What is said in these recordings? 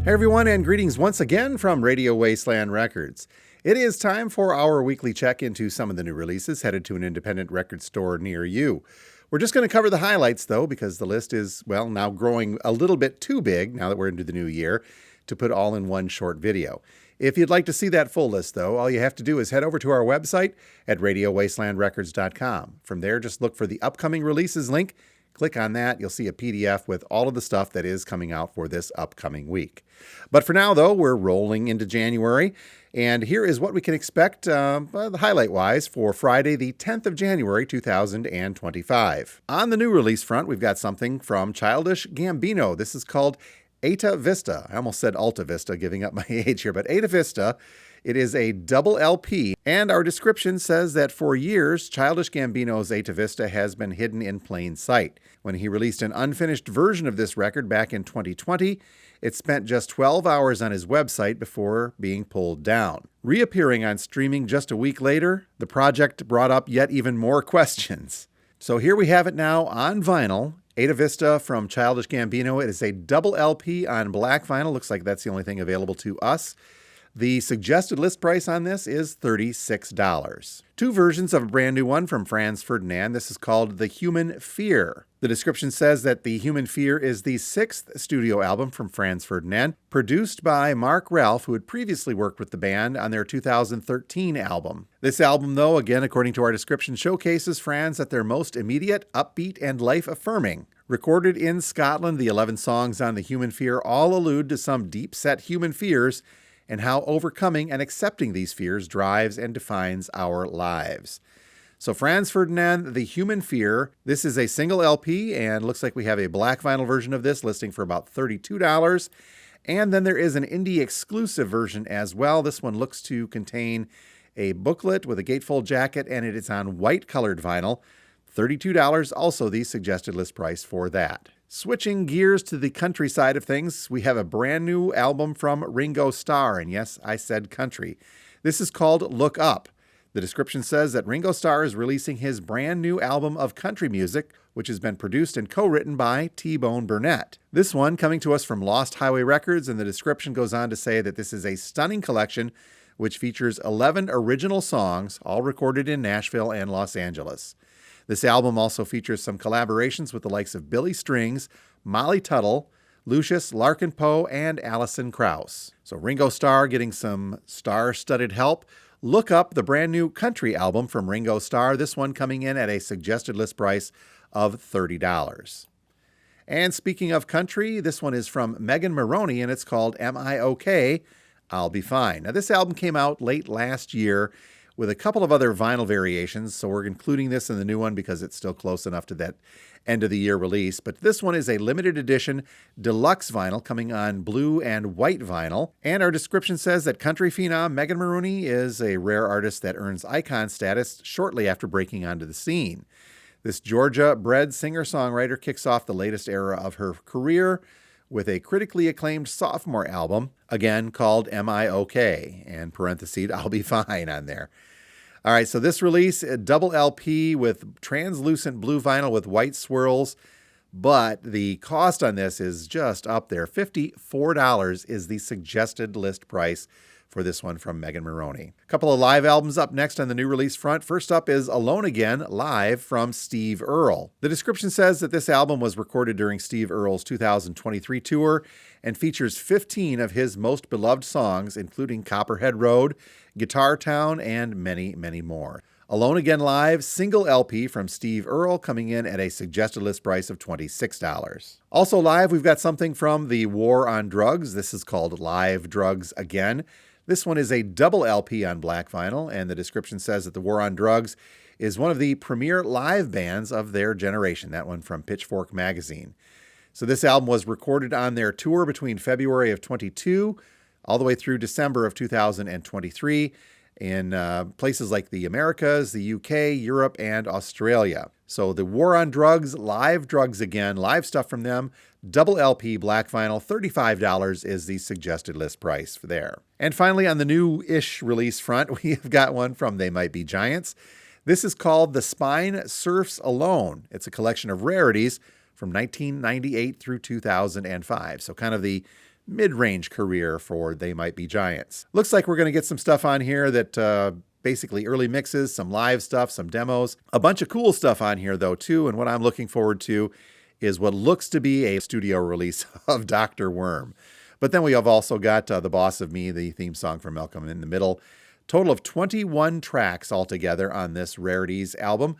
Hey everyone, and greetings once again from Radio Wasteland Records. It is time for our weekly check into some of the new releases headed to an independent record store near you. We're just going to cover the highlights though, because the list is, well, now growing a little bit too big now that we're into the new year to put all in one short video. If you'd like to see that full list though, all you have to do is head over to our website at radiowastelandrecords.com. From there, just look for the upcoming releases link. Click on that. You'll see a PDF with all of the stuff that is coming out for this upcoming week. But for now, though, we're rolling into January. And here is what we can expect highlight-wise for Friday, the 10th of January, 2025. On the new release front, we've got something from Childish Gambino. This is called Eta Vista. I almost said Alta Vista, giving up my age here, but Eta Vista. It is a double LP, and our description says that for years, Childish Gambino's Eta Vista has been hidden in plain sight. When he released an unfinished version of this record back in 2020, it spent just 12 hours on his website before being pulled down. Reappearing on streaming just a week later, the project brought up yet even more questions. So here we have it now on vinyl. Eta Vista from Childish Gambino. It is a double LP on black vinyl. Looks like that's the only thing available to us. The suggested list price on this is $36. Two versions of a brand new one from Ferdinand. This is called The Human Fear. The description says that The Human Fear is the sixth studio album from Ferdinand, produced by Mark Ralph, who had previously worked with the band on their 2013 album. This album, though, again, according to our description, showcases Franz at their most immediate, upbeat, and life-affirming. Recorded in Scotland, the 11 songs on The Human Fear all allude to some deep-set human fears and how overcoming and accepting these fears drives and defines our lives. So Ferdinand, The Human Fear. This is a single LP, and looks like we have a black vinyl version of this listing for about $32. And then there is an indie exclusive version as well. This one looks to contain a booklet with a gatefold jacket, and it is on white colored vinyl. $32, also the suggested list price for that. Switching gears to the country side of things, we have a brand new album from Ringo Star, and yes, I said country. This is called Look Up. The description says that Ringo Star is releasing his brand new album of country music, which has been produced and co-written by T-Bone Burnett. This one coming to us from Lost Highway Records, and the description goes on to say that this is a stunning collection which features 11 original songs, all recorded in Nashville and Los Angeles. This album also features some collaborations with the likes of Billy Strings, Molly Tuttle, Lucius Larkin Poe, and Alison Krauss. So Ringo Starr getting some star-studded help. Look Up, the brand new country album from Ringo Starr. This one coming in at a suggested list price of $30. And speaking of country, this one is from Megan Maroney, and it's called Am I OK? I'll Be Fine. Now, this album came out late last year with a couple of other vinyl variations, so we're including this in the new one because it's still close enough to that end-of-the-year release. But this one is a limited edition deluxe vinyl coming on blue and white vinyl. And our description says that country phenom Megan Maroney is a rare artist that earns icon status shortly after breaking onto the scene. This Georgia-bred singer-songwriter kicks off the latest era of her career with a critically acclaimed sophomore album, again called Am I OK? And parentheses, I'll Be Fine on there. All right, so this release, a double LP with translucent blue vinyl with white swirls, but the cost on this is just up there. $54 is the suggested list price for this one from Megan Maroney. A couple of live albums up next on the new release front. First up is Alone Again, live from Steve Earl. The description says that this album was recorded during Steve Earl's 2023 tour and features 15 of his most beloved songs, including Copperhead Road, Guitar Town, and many, many more. Alone Again Live, single LP from Steve Earl, coming in at a suggested list price of $26. Also live, we've got something from the War on Drugs. This is called Live Drugs Again. This one is a double LP on black vinyl, and the description says that the War on Drugs is one of the premier live bands of their generation, that one from Pitchfork Magazine. So this album was recorded on their tour between February of 22 all the way through December of 2023 in places like the Americas, the UK, Europe, and Australia. So the War on Drugs, Live Drugs Again, live stuff from them, double LP black vinyl, $35 is the suggested list price for there. And finally, on the new-ish release front, we have got one from They Might Be Giants. This is called The Spine Surfs Alone. It's a collection of rarities from 1998 through 2005. So kind of the mid-range career for They Might Be Giants. Looks like we're going to get some stuff on here that basically early mixes, some live stuff, some demos. A bunch of cool stuff on here, though, too, and what I'm looking forward to is what looks to be a studio release of Dr. Worm. But then we have also got The Boss of Me, the theme song from Malcolm in the Middle. Total of 21 tracks altogether on this Rarities album.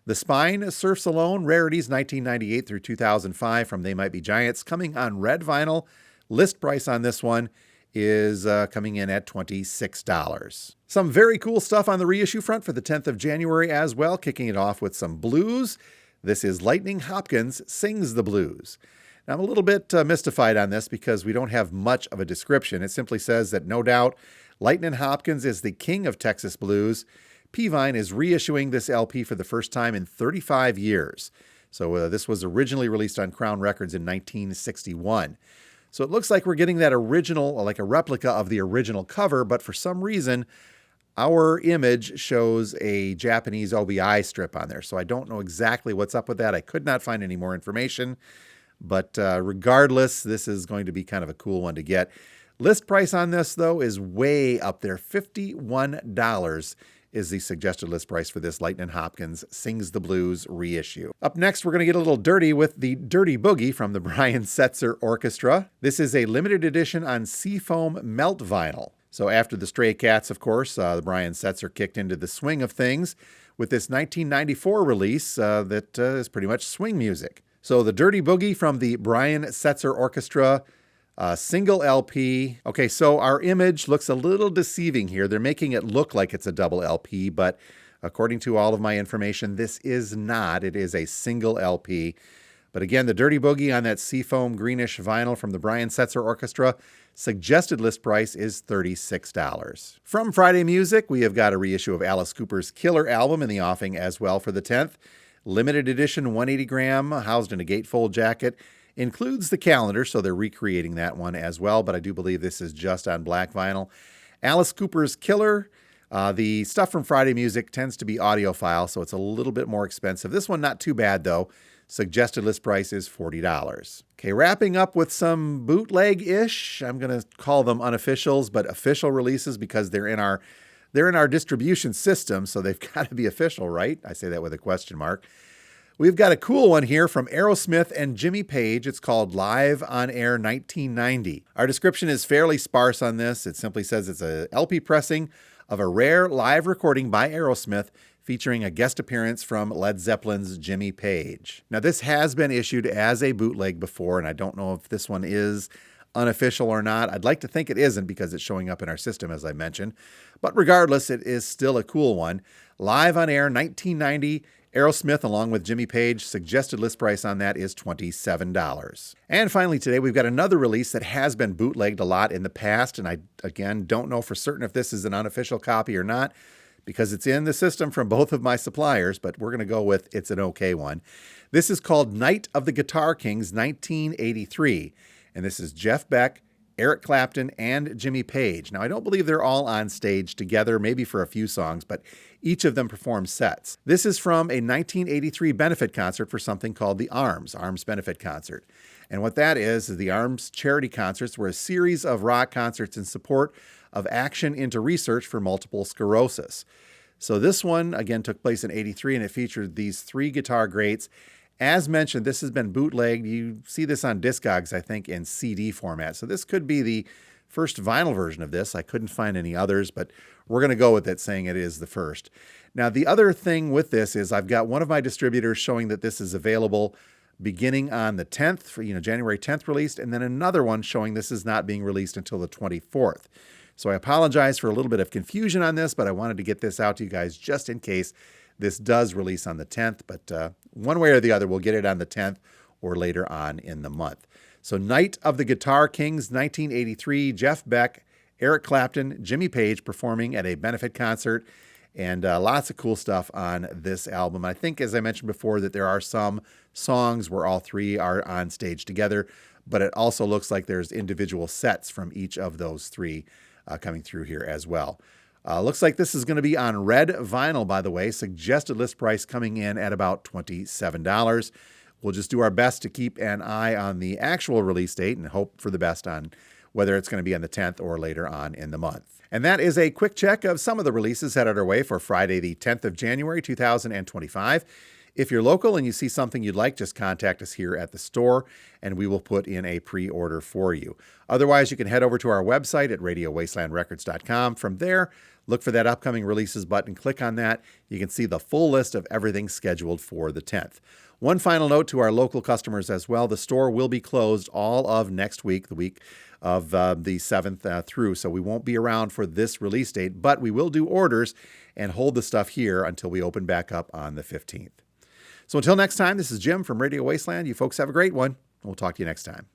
The Spine, Surfs Alone, Rarities 1998 through 2005 from They Might Be Giants, coming on red vinyl. List price on this one is coming in at $26. Some very cool stuff on the reissue front for the 10th of January as well, kicking it off with some blues. This is Lightning Hopkins Sings the Blues. Now, I'm a little bit mystified on this because we don't have much of a description. It simply says that no doubt Lightning Hopkins is the king of Texas blues. P-Vine is reissuing this LP for the first time in 35 years. So this was originally released on Crown Records in 1961. So it looks like we're getting that original, like a replica of the original cover, but for some reason, our image shows a Japanese OBI strip on there. So I don't know exactly what's up with that. I could not find any more information. But regardless, this is going to be kind of a cool one to get. List price on this, though, is way up there. $51 is the suggested list price for this Lightning Hopkins Sings the Blues reissue. Up next, we're going to get a little dirty with the Dirty Boogie from the Brian Setzer Orchestra. This is a limited edition on Seafoam melt vinyl. So after the Stray Cats, of course, the Brian Setzer kicked into the swing of things with this 1994 release that is pretty much swing music. So the Dirty Boogie from the Brian Setzer Orchestra, single LP. Okay, so our image looks a little deceiving here. They're making it look like it's a double LP, but according to all of my information, this is not. It is a single LP. But again, the Dirty Boogie on that seafoam greenish vinyl from the Brian Setzer Orchestra, suggested list price is $36. From Friday Music, we have got a reissue of Alice Cooper's Killer album in the offing as well for the 10th. Limited edition, 180 gram, housed in a gatefold jacket. Includes the calendar, so they're recreating that one as well, but I do believe this is just on black vinyl. Alice Cooper's Killer. The stuff from Friday Music tends to be audiophile, so it's a little bit more expensive. This one, not too bad, though. Suggested list price is $40. Okay, wrapping up with some bootleg-ish. I'm going to call them unofficials, but official releases because they're in our distribution system, so they've got to be official, right? I say that with a question mark. We've got a cool one here from Aerosmith and Jimmy Page. It's called Live on Air 1990. Our description is fairly sparse on this. It simply says it's a LP pressing of a rare live recording by Aerosmith featuring a guest appearance from Led Zeppelin's Jimmy Page. Now, this has been issued as a bootleg before, and I don't know if this one is unofficial or not. I'd like to think it isn't because it's showing up in our system, as I mentioned. But regardless, it is still a cool one. Live on Air 1990. Aerosmith, along with Jimmy Page, suggested list price on that is $27. And finally today, we've got another release that has been bootlegged a lot in the past, and I, again, don't know for certain if this is an unofficial copy or not, because it's in the system from both of my suppliers, but we're going to go with it's an okay one. This is called Night of the Guitar Kings 1983, and this is Jeff Beck, Eric Clapton, and Jimmy Page. Now, I don't believe they're all on stage together, maybe for a few songs, but each of them perform sets. This is from a 1983 benefit concert for something called the ARMS Benefit Concert. And what that is the ARMS charity concerts were a series of rock concerts in support of action into research for multiple sclerosis. So this one, again, took place in 83, and it featured these three guitar greats. As mentioned, this has been bootlegged. You see this on Discogs, I think, in CD format. So this could be the first vinyl version of this. I couldn't find any others, but we're going to go with it, saying it is the first. Now, the other thing with this is I've got one of my distributors showing that this is available beginning on the 10th, January 10th released, and then another one showing this is not being released until the 24th. So I apologize for a little bit of confusion on this, but I wanted to get this out to you guys just in case this does release on the 10th, but one way or the other, we'll get it on the 10th or later on in the month. So Night of the Guitar Kings, 1983, Jeff Beck, Eric Clapton, Jimmy Page performing at a benefit concert, and lots of cool stuff on this album. I think, as I mentioned before, that there are some songs where all three are on stage together, but it also looks like there's individual sets from each of those three coming through here as well. Looks like this is going to be on red vinyl, by the way. Suggested list price coming in at about $27. We'll just do our best to keep an eye on the actual release date and hope for the best on whether it's going to be on the 10th or later on in the month. And that is a quick check of some of the releases headed our way for Friday, the 10th of January, 2025. If you're local and you see something you'd like, just contact us here at the store and we will put in a pre-order for you. Otherwise, you can head over to our website at radiowastelandrecords.com. From there, look for that upcoming releases button, click on that. You can see the full list of everything scheduled for the 10th. One final note to our local customers as well. The store will be closed all of next week, the week of the 7th through. So we won't be around for this release date, but we will do orders and hold the stuff here until we open back up on the 15th. So until next time, this is Jim from Radio Wasteland. You folks have a great one. We'll talk to you next time.